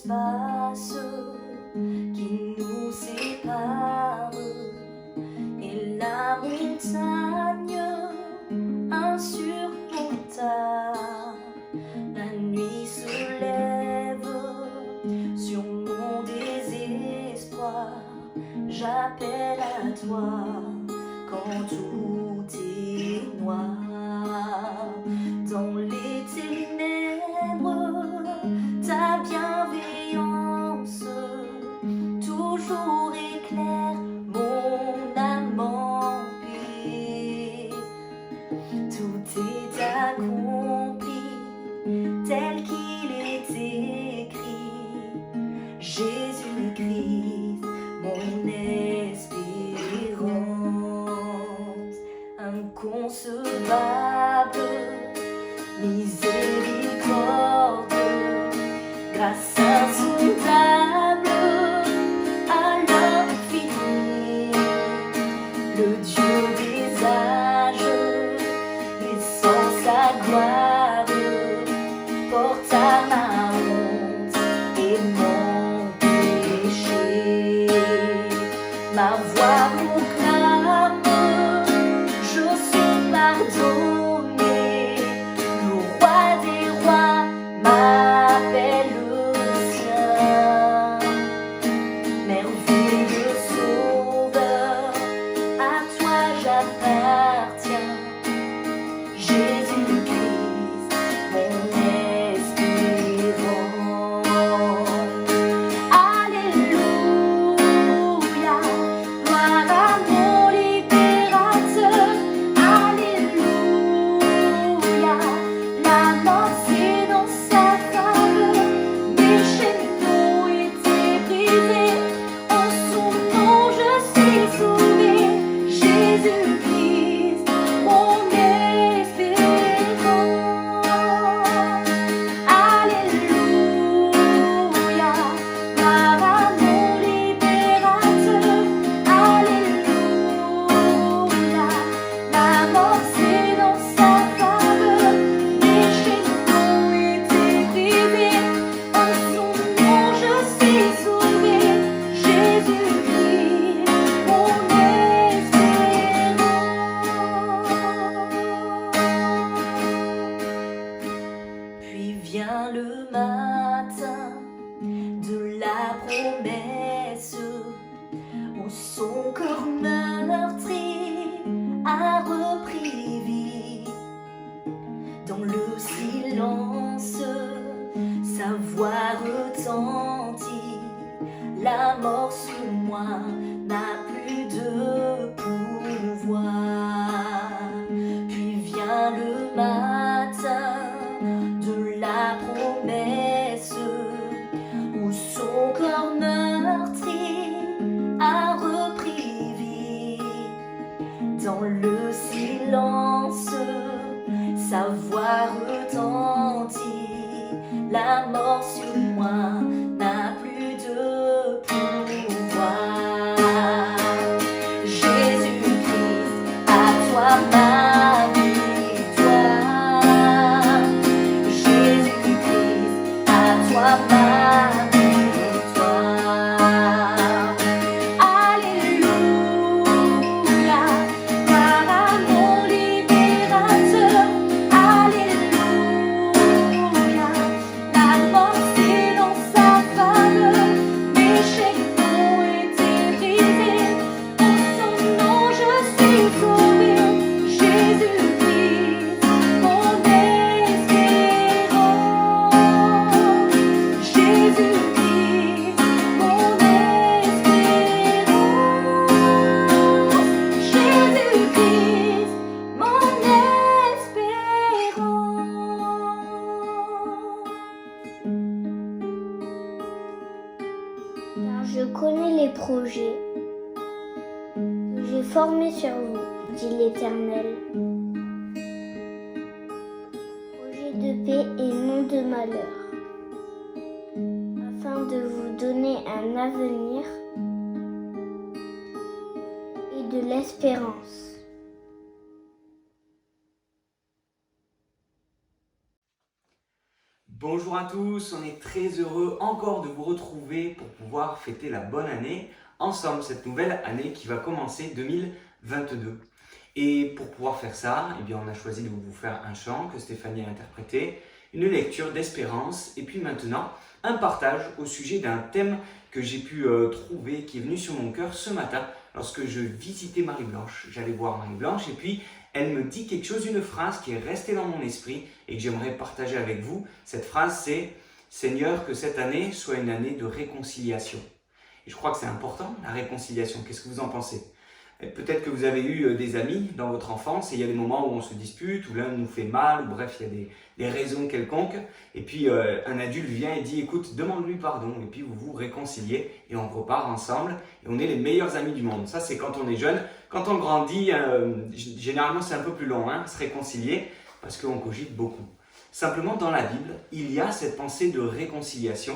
l'espace qui nous sépare et la montagne insurmontable. La nuit se lève sur mon désespoir. J'appelle à toi quand tout est noir. Dans les ténèbres, ta bienveillance toujours éclaire mon âme en paix. Tout est accompli tel qu'il est écrit. Jésus-Christ, mon espérance inconcevable, miséricorde, grâce insondable à l'infini, le Dieu des âges et sans sa gloire porta ma honte et mon péché. Ma voix proclame, je suis pardonné. Le roi des rois m'appelle le sien. Merveilleux sauveur, à toi j'appartiens. Jésus-Christ, mon espérance. Alléluia, gloire à mon libérateur. Alléluia, la mort c'est dans sa faveur. Mes chaîneaux étaient brisés, en son nom je suis sauvé. Jésus-Christ, mon espérance. Alléluia, gloire à mon libérateur. Alléluia, la mort c'est dans sa faveur. Mes chaîneaux étaient brisés, en son nom je suis sauvé. Jésus-Christ, mon espérance. Puis vient le matin de la promesse, où son corps meurtri a repris vie. Dans le silence, sa voix retentit. La mort sur moi n'a plus de pouvoir. Puis vient le matin de la promesse, où son corps meurtri a repris vie. Dans le silence, sa voix retentit. La mort sur moi n'a plus de pouvoir. Jésus-Christ, à toi ma victoire. Jésus-Christ, à toi ma victoire. Alléluia, gloire à mon libérateur. Alléluia, la mort c'est dans sa faveur. Mes chaîneaux étaient brisés, en son nom je suis sauvé. Jésus-Christ, mon espérance. Jésus-Christ, mon espérance. Jésus-Christ, mon espérance. Car je connais les projets que j'ai formés sur vous, dit l'Éternel. Projets de paix et non de malheur, afin de vous donner un avenir et de l'espérance. Bonjour à tous, on est très heureux encore de vous retrouver pour pouvoir fêter la bonne année ensemble, cette nouvelle année qui va commencer 2022. Et pour pouvoir faire ça, eh bien, on a choisi de vous faire un chant que Stéphanie a interprété, une lecture d'espérance et puis maintenant un partage au sujet d'un thème que j'ai pu trouver, qui est venu sur mon cœur ce matin lorsque je visitais Marie-Blanche. J'allais voir Marie-Blanche et puis elle me dit quelque chose, une phrase qui est restée dans mon esprit et que j'aimerais partager avec vous. Cette phrase, c'est « Seigneur, que cette année soit une année de réconciliation ». Et je crois que c'est important, la réconciliation. Qu'est-ce que vous en pensez ? Peut-être que vous avez eu des amis dans votre enfance et il y a des moments où on se dispute, où l'un nous fait mal, ou bref, il y a des raisons quelconques. Et puis un adulte vient et dit « Écoute, demande-lui pardon ». Et puis vous vous réconciliez et on repart ensemble et on est les meilleurs amis du monde. Ça, c'est quand on est jeune. Quand on grandit, généralement, c'est un peu plus long, se réconcilier, parce qu'on cogite beaucoup. Simplement, dans la Bible, il y a cette pensée de réconciliation.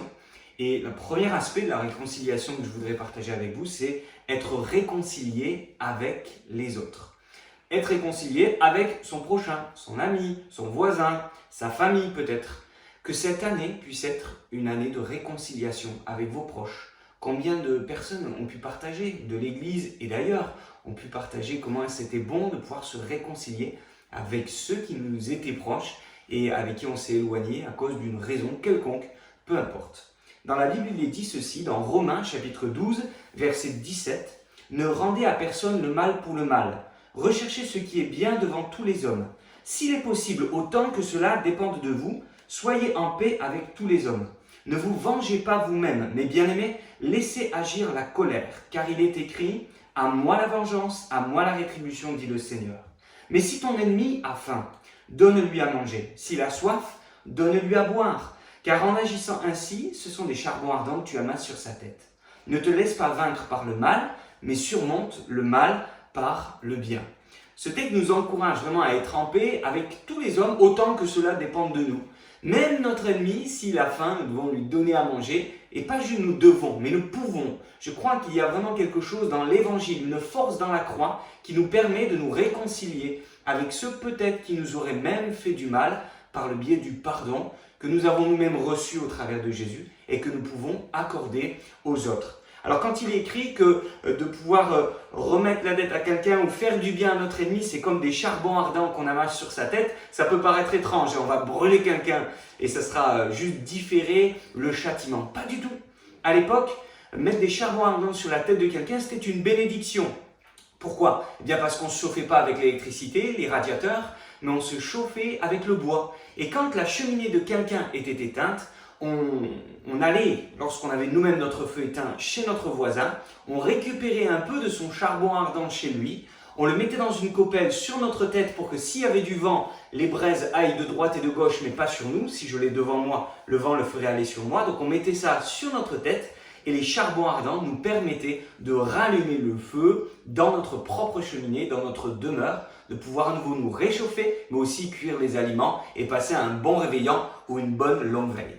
Et le premier aspect de la réconciliation que je voudrais partager avec vous, c'est être réconcilié avec les autres. Être réconcilié avec son prochain, son ami, son voisin, sa famille peut-être. Que cette année puisse être une année de réconciliation avec vos proches. Combien de personnes ont pu partager de l'Église et d'ailleurs ont pu partager comment c'était bon de pouvoir se réconcilier avec ceux qui nous étaient proches et avec qui on s'est éloigné à cause d'une raison quelconque, peu importe. Dans la Bible, il est dit ceci, dans Romains chapitre 12, verset 17, « Ne rendez à personne le mal pour le mal. Recherchez ce qui est bien devant tous les hommes. S'il est possible, autant que cela dépende de vous, soyez en paix avec tous les hommes. Ne vous vengez pas vous-même, mais bien-aimés, laissez agir la colère, car il est écrit « À moi la vengeance, à moi la rétribution, dit le Seigneur. Mais si ton ennemi a faim, donne-lui à manger. S'il a soif, donne-lui à boire. Car en agissant ainsi, ce sont des charbons ardents que tu amasses sur sa tête. Ne te laisse pas vaincre par le mal, mais surmonte le mal par le bien. » Ce texte nous encourage vraiment à être en paix avec tous les hommes, autant que cela dépende de nous. Même notre ennemi, s'il a faim, nous devons lui donner à manger. Et pas juste nous devons, mais nous pouvons. Je crois qu'il y a vraiment quelque chose dans l'Évangile, une force dans la croix qui nous permet de nous réconcilier avec ceux peut-être qui nous auraient même fait du mal par le biais du pardon que nous avons nous-mêmes reçu au travers de Jésus et que nous pouvons accorder aux autres. Alors quand il est écrit que de pouvoir remettre la dette à quelqu'un ou faire du bien à notre ennemi, c'est comme des charbons ardents qu'on amasse sur sa tête, ça peut paraître étrange et on va brûler quelqu'un et ça sera juste différer le châtiment. Pas du tout. À l'époque, mettre des charbons ardents sur la tête de quelqu'un, c'était une bénédiction. Pourquoi ? Eh bien parce qu'on ne se chauffait pas avec l'électricité, les radiateurs, mais on se chauffait avec le bois. Et quand la cheminée de quelqu'un était éteinte, on allait, lorsqu'on avait nous-mêmes notre feu éteint chez notre voisin, on récupérait un peu de son charbon ardent chez lui, on le mettait dans une coupelle sur notre tête pour que s'il y avait du vent, les braises aillent de droite et de gauche, mais pas sur nous. Si je l'ai devant moi, le vent le ferait aller sur moi. Donc on mettait ça sur notre tête et les charbons ardents nous permettaient de rallumer le feu dans notre propre cheminée, dans notre demeure, de pouvoir à nouveau nous réchauffer, mais aussi cuire les aliments et passer un bon réveillon ou une bonne longue veille.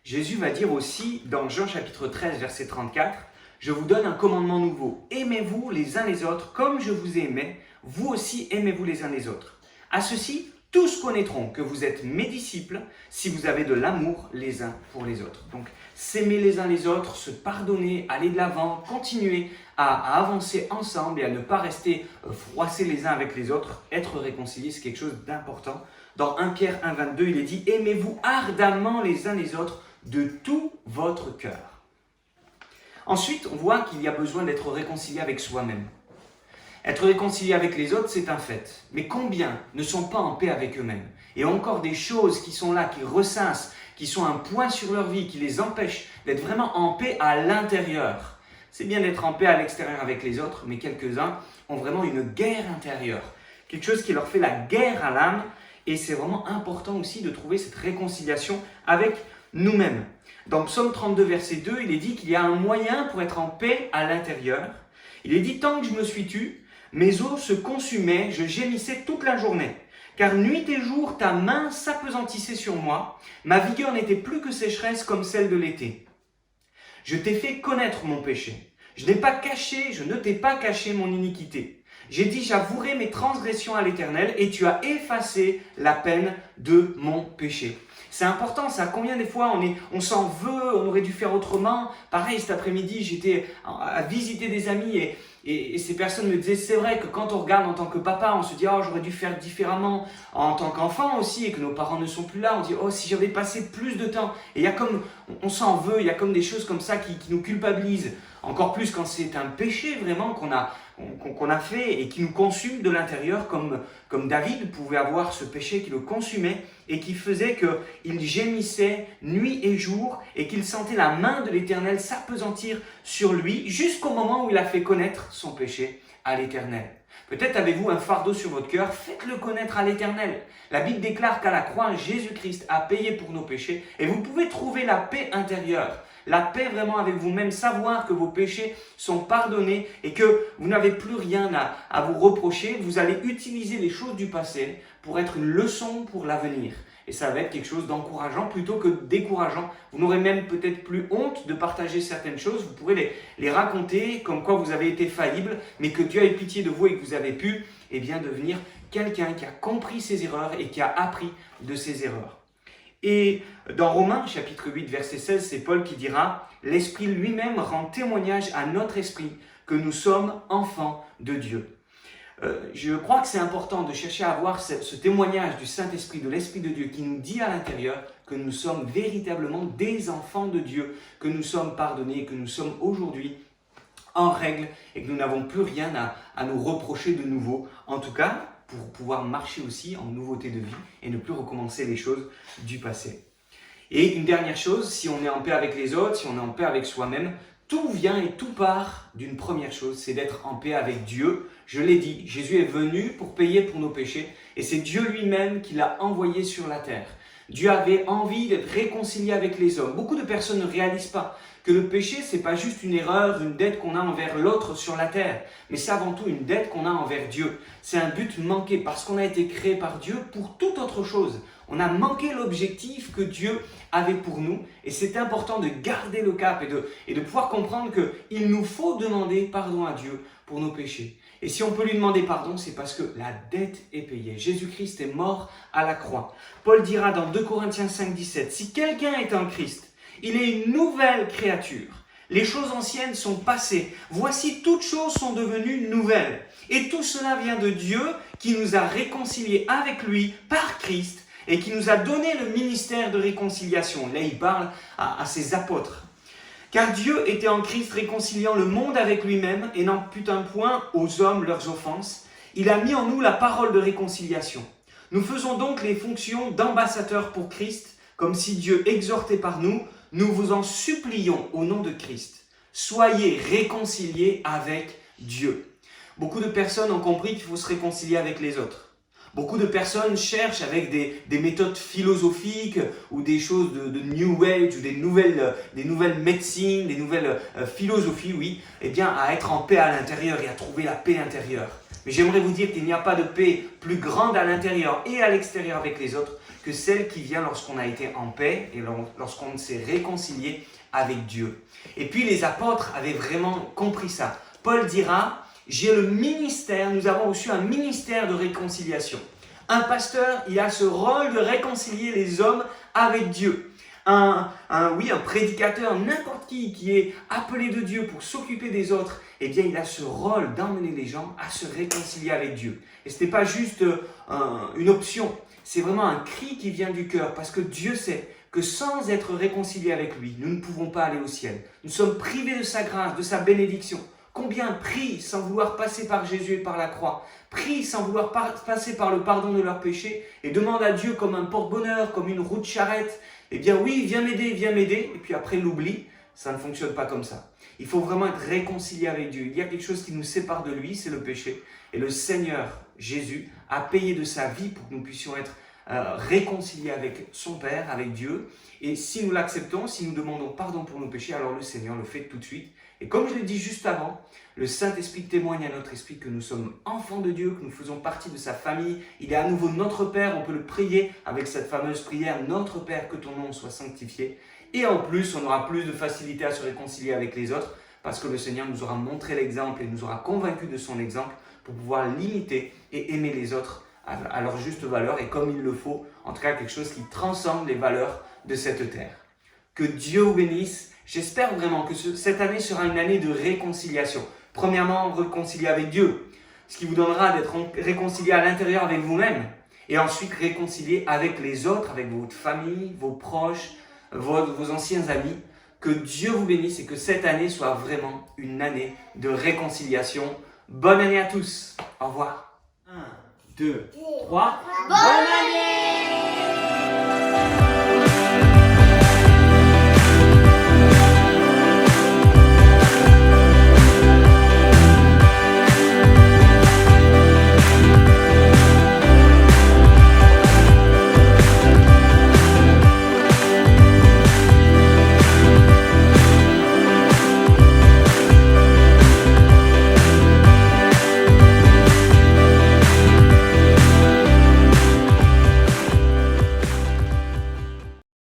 Jésus va dire aussi dans Jean chapitre 13, verset 34, « Je vous donne un commandement nouveau. Aimez-vous les uns les autres comme je vous ai aimé. Vous aussi aimez-vous les uns les autres. À ceci, tous connaîtront que vous êtes mes disciples si vous avez de l'amour les uns pour les autres. » Donc, s'aimer les uns les autres, se pardonner, aller de l'avant, continuer à avancer ensemble et à ne pas rester froissés les uns avec les autres, être réconciliés, c'est quelque chose d'important. Dans 1 Pierre 1,22, il est dit « Aimez-vous ardemment les uns les autres de tout votre cœur. » Ensuite, on voit qu'il y a besoin d'être réconcilié avec soi-même. Être réconcilié avec les autres, c'est un fait. Mais combien ne sont pas en paix avec eux-mêmes ? Et encore des choses qui sont là, qui ressassent, qui sont un poids sur leur vie, qui les empêchent d'être vraiment en paix à l'intérieur. C'est bien d'être en paix à l'extérieur avec les autres, mais quelques-uns ont vraiment une guerre intérieure. Quelque chose qui leur fait la guerre à l'âme. Et c'est vraiment important aussi de trouver cette réconciliation avec nous-mêmes. Dans Psaume 32, verset 2, il est dit qu'il y a un moyen pour être en paix à l'intérieur. Il est dit « Tant que je me suis tu, mes os se consumaient, je gémissais toute la journée. Car nuit et jour, ta main s'appesantissait sur moi. Ma vigueur n'était plus que sécheresse comme celle de l'été. Je t'ai fait connaître mon péché. Je ne t'ai pas caché mon iniquité. J'ai dit, j'avouerai mes transgressions à l'Éternel et tu as effacé la peine de mon péché. » C'est important ça. Combien des fois on s'en veut, on aurait dû faire autrement. Pareil, cet après-midi, j'étais à visiter des amis et ces personnes me disaient, c'est vrai que quand on regarde en tant que papa, on se dit, oh, j'aurais dû faire différemment. En tant qu'enfant aussi, et que nos parents ne sont plus là, on dit, oh, si j'avais passé plus de temps. Et il y a comme, on s'en veut, il y a comme des choses comme ça qui nous culpabilisent. Encore plus quand c'est un péché vraiment qu'on a fait et qui nous consume de l'intérieur, comme David pouvait avoir ce péché qui le consumait et qui faisait qu'il gémissait nuit et jour et qu'il sentait la main de l'Éternel s'appesantir sur lui jusqu'au moment où il a fait connaître son péché à l'Éternel. Peut-être avez-vous un fardeau sur votre cœur, faites-le connaître à l'Éternel. La Bible déclare qu'à la croix, Jésus-Christ a payé pour nos péchés et vous pouvez trouver la paix intérieure. La paix vraiment avec vous-même, savoir que vos péchés sont pardonnés et que vous n'avez plus rien à vous reprocher. Vous allez utiliser les choses du passé pour être une leçon pour l'avenir. Et ça va être quelque chose d'encourageant plutôt que décourageant. Vous n'aurez même peut-être plus honte de partager certaines choses. Vous pourrez les raconter comme quoi vous avez été faillible, mais que Dieu ait pitié de vous et que vous avez pu devenir quelqu'un qui a compris ses erreurs et qui a appris de ses erreurs. Et dans Romains, chapitre 8, verset 16, c'est Paul qui dira « L'Esprit lui-même rend témoignage à notre esprit que nous sommes enfants de Dieu. » Je crois que c'est important de chercher à avoir ce témoignage du Saint-Esprit, de l'Esprit de Dieu qui nous dit à l'intérieur que nous sommes véritablement des enfants de Dieu, que nous sommes pardonnés, que nous sommes aujourd'hui en règle et que nous n'avons plus rien à nous reprocher de nouveau. En tout cas, pour pouvoir marcher aussi en nouveauté de vie et ne plus recommencer les choses du passé. Et une dernière chose, si on est en paix avec les autres, si on est en paix avec soi-même, tout vient et tout part d'une première chose, c'est d'être en paix avec Dieu. Je l'ai dit, Jésus est venu pour payer pour nos péchés et c'est Dieu lui-même qui l'a envoyé sur la terre. Dieu avait envie d'être réconcilié avec les hommes. Beaucoup de personnes ne réalisent pas que le péché, c'est pas juste une erreur, une dette qu'on a envers l'autre sur la terre, mais c'est avant tout une dette qu'on a envers Dieu. C'est un but manqué parce qu'on a été créé par Dieu pour toute autre chose. On a manqué l'objectif que Dieu avait pour nous et c'est important de garder le cap et de pouvoir comprendre qu'il nous faut demander pardon à Dieu pour nos péchés. Et si on peut lui demander pardon, c'est parce que la dette est payée. Jésus-Christ est mort à la croix. Paul dira dans 2 Corinthiens 5, 17, « Si quelqu'un est en Christ, il est une nouvelle créature. Les choses anciennes sont passées. Voici, toutes choses sont devenues nouvelles. Et tout cela vient de Dieu qui nous a réconciliés avec lui par Christ et qui nous a donné le ministère de réconciliation. » Là, il parle à ses apôtres. « Car Dieu était en Christ réconciliant le monde avec lui-même et n'imputant point aux hommes leurs offenses. Il a mis en nous la parole de réconciliation. Nous faisons donc les fonctions d'ambassadeurs pour Christ, comme si Dieu exhortait par nous. Nous vous en supplions au nom de Christ. Soyez réconciliés avec Dieu. » Beaucoup de personnes ont compris qu'il faut se réconcilier avec les autres. Beaucoup de personnes cherchent avec des méthodes philosophiques ou des choses de New Age ou des nouvelles médecines, des nouvelles philosophies, oui, eh bien, à être en paix à l'intérieur et à trouver la paix intérieure. Mais j'aimerais vous dire qu'il n'y a pas de paix plus grande à l'intérieur et à l'extérieur avec les autres que celle qui vient lorsqu'on a été en paix et lorsqu'on s'est réconcilié avec Dieu. Et puis les apôtres avaient vraiment compris ça. Paul dira, j'ai le ministère, nous avons reçu un ministère de réconciliation. Un pasteur, il a ce rôle de réconcilier les hommes avec Dieu. Un prédicateur, n'importe qui est appelé de Dieu pour s'occuper des autres, eh bien il a ce rôle d'emmener les gens à se réconcilier avec Dieu. Et ce n'est pas juste une option, c'est vraiment un cri qui vient du cœur parce que Dieu sait que sans être réconciliés avec lui, nous ne pouvons pas aller au ciel. Nous sommes privés de sa grâce, de sa bénédiction. Combien prient sans vouloir passer par Jésus et par la croix, prient sans vouloir passer par le pardon de leurs péchés et demandent à Dieu comme un porte-bonheur, comme une roue de charrette, eh bien oui, viens m'aider, et puis après l'oubli, ça ne fonctionne pas comme ça. Il faut vraiment être réconcilié avec Dieu. Il y a quelque chose qui nous sépare de lui, c'est le péché. Et le Seigneur Jésus a payé de sa vie pour que nous puissions être réconciliés avec son Père, avec Dieu. Et si nous l'acceptons, si nous demandons pardon pour nos péchés, alors le Seigneur le fait tout de suite. Et comme je l'ai dit juste avant, le Saint-Esprit témoigne à notre esprit que nous sommes enfants de Dieu, que nous faisons partie de sa famille. Il est à nouveau notre Père, on peut le prier avec cette fameuse prière « Notre Père, que ton nom soit sanctifié ». Et en plus, on aura plus de facilité à se réconcilier avec les autres parce que le Seigneur nous aura montré l'exemple et nous aura convaincus de son exemple pour pouvoir l'imiter et aimer les autres à leur juste valeur et comme il le faut, en tout cas quelque chose qui transcende les valeurs de cette terre. Que Dieu vous bénisse. J'espère vraiment que cette année sera une année de réconciliation. Premièrement, réconcilier avec Dieu, ce qui vous donnera d'être réconcilié à l'intérieur avec vous-même et ensuite réconcilier avec les autres, avec votre famille, vos proches, vos anciens amis. Que Dieu vous bénisse et que cette année soit vraiment une année de réconciliation. Bonne année à tous. Au revoir. 1, 2, 3. Bonne année!